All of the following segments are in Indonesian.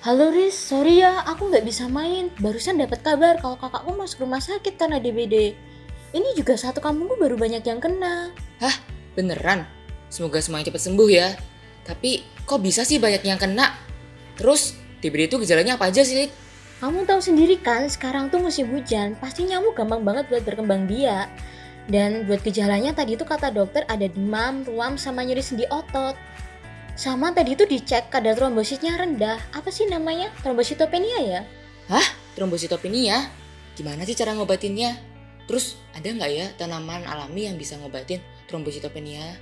Halo Riz, sorry ya, aku nggak bisa main. Barusan dapat kabar kalau kakakku masuk rumah sakit karena DBD. Ini juga satu kampungku baru banyak yang kena. Hah? Beneran? Semoga semuanya cepat sembuh ya. Tapi kok bisa sih banyak yang kena? Terus DBD itu gejalanya apa aja sih, Lik? Kamu tahu sendiri kan, sekarang tuh musim hujan, pasti nyamuk gampang banget buat berkembang biak. Dan buat gejalanya tadi tuh kata dokter ada demam, ruam, sama nyeri sendi otot. Sama tadi tuh dicek kadar trombositnya rendah. Apa sih namanya? Trombositopenia ya? Hah? Trombositopenia? Gimana sih cara ngobatinnya? Terus ada nggak ya tanaman alami yang bisa ngobatin trombositopenia?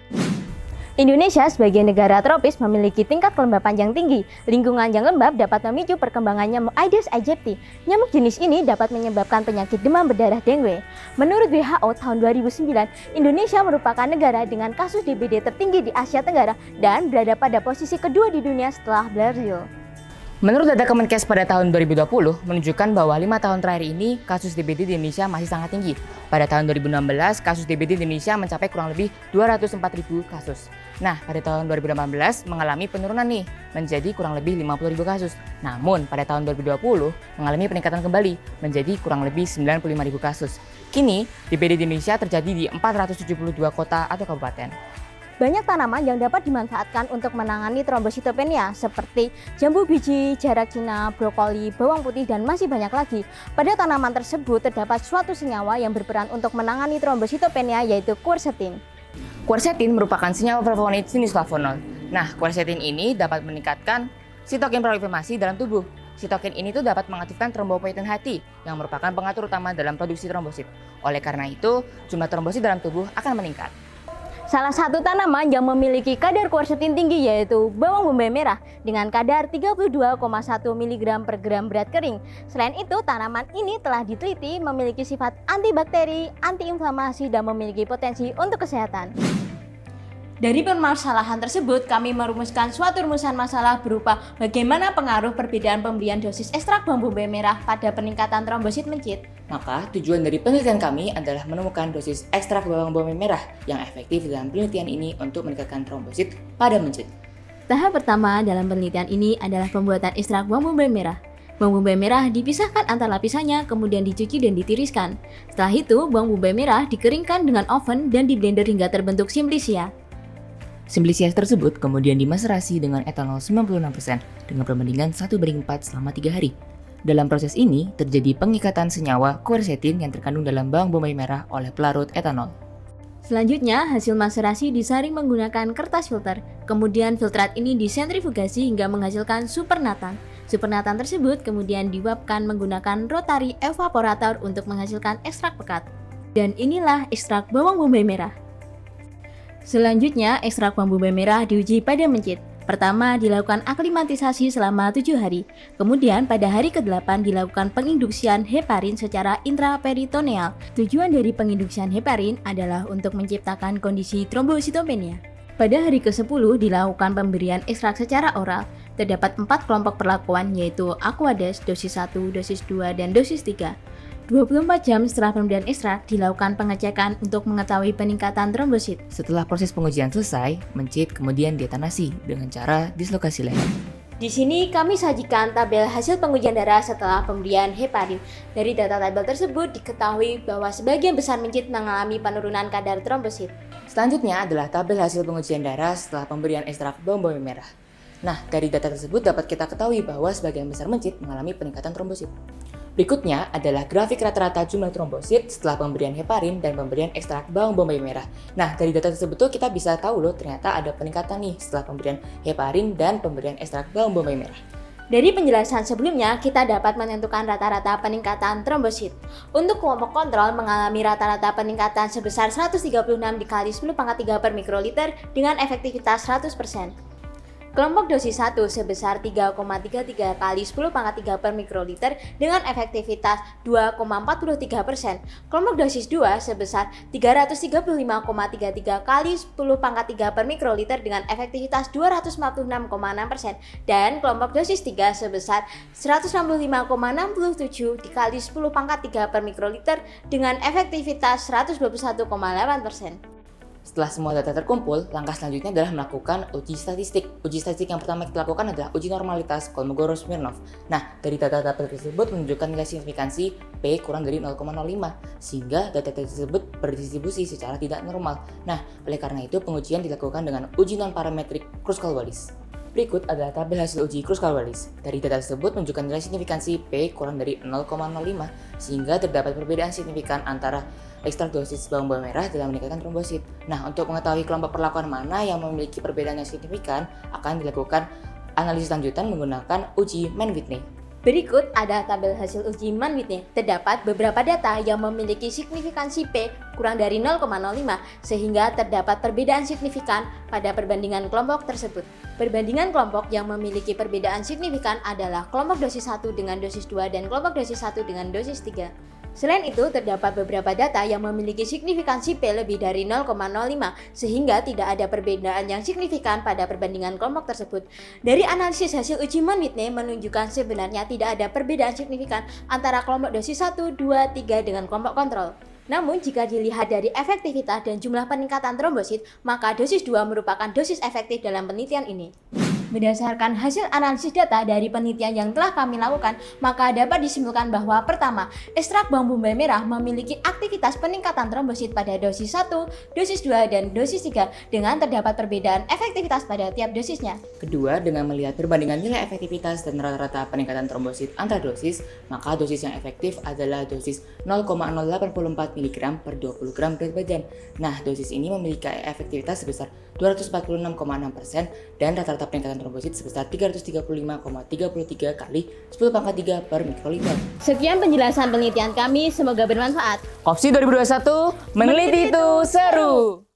Indonesia sebagai negara tropis memiliki tingkat kelembapan yang tinggi. Lingkungan yang lembab dapat memicu perkembangan nyamuk Aedes aegypti. Nyamuk jenis ini dapat menyebabkan penyakit demam berdarah dengue. Menurut WHO tahun 2009, Indonesia merupakan negara dengan kasus DBD tertinggi di Asia Tenggara dan berada pada posisi kedua di dunia setelah Brazil. Menurut data Kemenkes pada tahun 2020, menunjukkan bahwa 5 tahun terakhir ini kasus DBD di Indonesia masih sangat tinggi. Pada tahun 2016, kasus DBD di Indonesia mencapai kurang lebih 204.000 kasus. Nah, pada tahun 2018 mengalami penurunan nih, menjadi kurang lebih 50.000 kasus. Namun, pada tahun 2020 mengalami peningkatan kembali, menjadi kurang lebih 95.000 kasus. Kini, DBD di Indonesia terjadi di 472 kota atau kabupaten. Banyak tanaman yang dapat dimanfaatkan untuk menangani trombositopenia seperti jambu biji, jarak Cina, brokoli, bawang putih, dan masih banyak lagi. Pada tanaman tersebut terdapat suatu senyawa yang berperan untuk menangani trombositopenia yaitu quercetin. Quercetin merupakan senyawa flavonoid jenis flavonol. Nah, quercetin ini dapat meningkatkan sitokin proinflamasi dalam tubuh. Sitokin ini tuh dapat mengaktifkan trombopoietin hati yang merupakan pengatur utama dalam produksi trombosit. Oleh karena itu, jumlah trombosit dalam tubuh akan meningkat. Salah satu tanaman yang memiliki kadar quercetin tinggi yaitu bawang bombay merah dengan kadar 32,1 mg per gram berat kering. Selain itu, tanaman ini telah diteliti memiliki sifat antibakteri, antiinflamasi, dan memiliki potensi untuk kesehatan. Dari permasalahan tersebut, kami merumuskan suatu rumusan masalah berupa bagaimana pengaruh perbedaan pemberian dosis ekstrak bawang bombay merah pada peningkatan trombosit mencit. Maka tujuan dari penelitian kami adalah menemukan dosis ekstrak bawang bombay merah yang efektif dalam penelitian ini untuk meningkatkan trombosit pada mencit. Tahap pertama dalam penelitian ini adalah pembuatan ekstrak bawang bombay merah. Bawang bombay merah dipisahkan antar lapisannya, kemudian dicuci dan ditiriskan. Setelah itu, bawang bombay merah dikeringkan dengan oven dan diblender hingga terbentuk simplicia. Simplicia tersebut kemudian dimaserasi dengan etanol 96% dengan perbandingan 1:4 selama 3 hari. Dalam proses ini, terjadi pengikatan senyawa quercetin yang terkandung dalam bawang bombay merah oleh pelarut etanol. Selanjutnya, hasil maserasi disaring menggunakan kertas filter. Kemudian filtrat ini disentrifugasi hingga menghasilkan supernatan. Supernatan tersebut kemudian diuapkan menggunakan rotary evaporator untuk menghasilkan ekstrak pekat. Dan inilah ekstrak bawang bombay merah. Selanjutnya, ekstrak bawang bombay merah diuji pada mencit. Pertama, dilakukan aklimatisasi selama 7 hari. Kemudian, pada hari ke-8 dilakukan penginduksian heparin secara intraperitoneal. Tujuan dari penginduksian heparin adalah untuk menciptakan kondisi trombositopenia. Pada hari ke-10 dilakukan pemberian ekstrak secara oral. Terdapat 4 kelompok perlakuan yaitu Aquades, dosis 1, dosis 2, dan dosis 3. 24 jam setelah pemberian ekstrak dilakukan pengecekan untuk mengetahui peningkatan trombosit. Setelah proses pengujian selesai, mencit kemudian dietanasi dengan cara dislokasi leher. Di sini kami sajikan tabel hasil pengujian darah setelah pemberian heparin. Dari data tabel tersebut diketahui bahwa sebagian besar mencit mengalami penurunan kadar trombosit. Selanjutnya adalah tabel hasil pengujian darah setelah pemberian ekstrak bawang bombay merah. Nah, dari data tersebut dapat kita ketahui bahwa sebagian besar mencit mengalami peningkatan trombosit. Berikutnya adalah grafik rata-rata jumlah trombosit setelah pemberian heparin dan pemberian ekstrak bawang bombay merah. Nah, dari data tersebut tuh kita bisa tahu loh ternyata ada peningkatan nih setelah pemberian heparin dan pemberian ekstrak bawang bombay merah. Dari penjelasan sebelumnya, kita dapat menentukan rata-rata peningkatan trombosit. Untuk kelompok kontrol mengalami rata-rata peningkatan sebesar 136 dikali 10 pangkat 3 per mikroliter dengan efektivitas 100%. Kelompok dosis 1 sebesar 3,33 kali 10 pangkat 3 per mikroliter dengan efektivitas 2,43%. Kelompok dosis 2 sebesar 335,33 kali 10 pangkat 3 per mikroliter dengan efektivitas 246,6%. Dan kelompok dosis 3 sebesar 165,67 dikali 10 pangkat 3 per mikroliter dengan efektivitas 121,8%. Setelah semua data terkumpul, langkah selanjutnya adalah melakukan uji statistik. Uji statistik yang pertama kita lakukan adalah uji normalitas Kolmogorov-Smirnov. Nah, dari data-data tersebut menunjukkan nilai signifikansi P kurang dari 0,05, sehingga data tersebut berdistribusi secara tidak normal. Nah, oleh karena itu pengujian dilakukan dengan uji non-parametrik Kruskal-Wallis. Berikut adalah tabel hasil uji Kruskal-Wallis. Dari data tersebut menunjukkan nilai signifikansi P kurang dari 0,05, sehingga terdapat perbedaan signifikan antara ekstrak dosis bawang merah dalam meningkatkan trombosit. Nah, untuk mengetahui kelompok perlakuan mana yang memiliki perbedaan yang signifikan, akan dilakukan analisis lanjutan menggunakan uji Mann-Whitney. Berikut ada tabel hasil uji Mann-Whitney. Terdapat beberapa data yang memiliki signifikansi P kurang dari 0,05 sehingga terdapat perbedaan signifikan pada perbandingan kelompok tersebut. Perbandingan kelompok yang memiliki perbedaan signifikan adalah kelompok dosis 1 dengan dosis 2 dan kelompok dosis 1 dengan dosis 3. Selain itu, terdapat beberapa data yang memiliki signifikansi P lebih dari 0,05 sehingga tidak ada perbedaan yang signifikan pada perbandingan kelompok tersebut. Dari analisis hasil uji Mann-Whitney menunjukkan sebenarnya tidak ada perbedaan signifikan antara kelompok dosis 1, 2, 3 dengan kelompok kontrol. Namun jika dilihat dari efektivitas dan jumlah peningkatan trombosit, maka dosis 2 merupakan dosis efektif dalam penelitian ini. Berdasarkan hasil analisis data dari penelitian yang telah kami lakukan, maka dapat disimpulkan bahwa pertama, ekstrak bawang bombay merah memiliki aktivitas peningkatan trombosit pada dosis 1, dosis 2, dan dosis 3 dengan terdapat perbedaan efektivitas pada tiap dosisnya. Kedua, dengan melihat perbandingan nilai efektivitas dan rata-rata peningkatan trombosit antar dosis, maka dosis yang efektif adalah dosis 0,084 mg per 20 gram berat badan. Nah, dosis ini memiliki efektivitas sebesar 246,6% dan rata-rata peningkatan trombosit sebesar 335,33 kali 10 pangkat 3 per mikroliter. Sekian penjelasan penelitian kami, semoga bermanfaat. Kopsi 2021, meneliti itu seru!